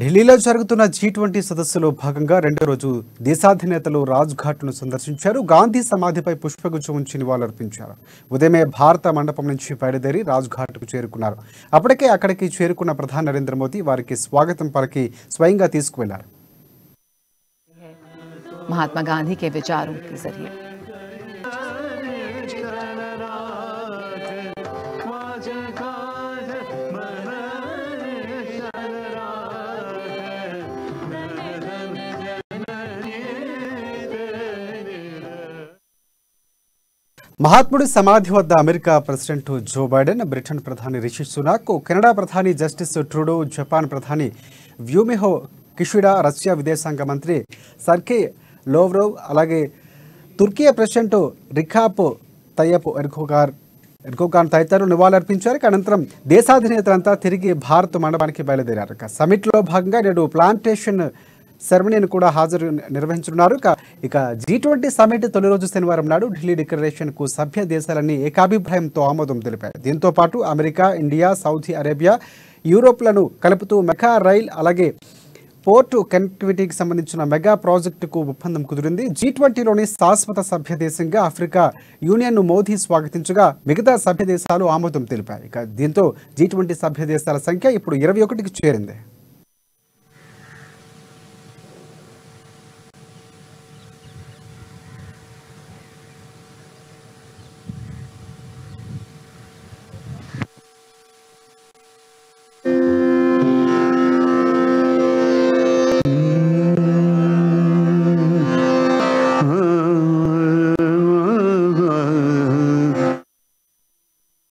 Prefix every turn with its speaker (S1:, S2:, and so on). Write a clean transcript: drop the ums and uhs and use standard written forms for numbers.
S1: ఢిల్లీలో జరుగుతున్న G20 సదస్సులో భాగంగా రెండో రోజు దేశాధినేతలు రాజ్ఘాట్ను సందర్శించారు. గాంధీ సమాధిపై పుష్పగుచ్చం ఉంచి నివాళులర్పించారు. ఉదయమే భారత మండపం నుంచి బయలుదేరి రాజ్ఘాట్కు చేరుకున్నారు. అప్పటికే అక్కడికి చేరుకున్న ప్రధాని నరేంద్ర మోదీ వారికి స్వాగతం పలికి స్వయంగా తీసుకువెళ్లారు.
S2: महात्मा गांधी के विचारों के जरिए
S1: మహాత్ముడి సమాధి వద్ద America president Joe Biden, Britain ప్రధాని రిషి సునాక్, కెనడా ప్రధాని జస్టిస్ ట్రూడో, జపాన్ ప్రధాని ఫ్యూమిహో కిషిడా, రష్యా విదేశాంగ మంత్రి సర్గే లోవ్రోవ్, అలాగే Turkey president Recep Tayyip Erdogan తదితరులు నివాళులర్పించారు. అనంతరం దేశాధినేతలంతా తిరిగి భారత్ మండపానికి బయలుదేరారు. సమిట్లో భాగంగా నేడు ప్లాంటేషన్ సెరమనీని కూడా నిర్వహించనున్నారు. ఇక G20 సమిట్ తొలి రోజు శనివారం నాడు ఢిల్లీ డిక్లరేషన్కు సభ్య దేశాలన్నీ ఏకాభిప్రాయంతో ఆమోదం తెలిపాయి. దీంతో పాటు అమెరికా, ఇండియా, సౌదీ అరేబియా, యూరోప్లను కలుపుతూ మెగా రైల్, అలాగే పోర్టు కనెక్టివిటీకి సంబంధించిన మెగా ప్రాజెక్టుకు ఒప్పందం కుదిరింది. G20లోని శాశ్వత సభ్య దేశంగా ఆఫ్రికా యూనియన్ను మోదీ స్వాగతించగా మిగతా సభ్య దేశాలు ఆమోదం తెలిపాయి. దీంతో G20 సభ్య దేశాల సంఖ్య ఇప్పుడు 21కి చేరింది.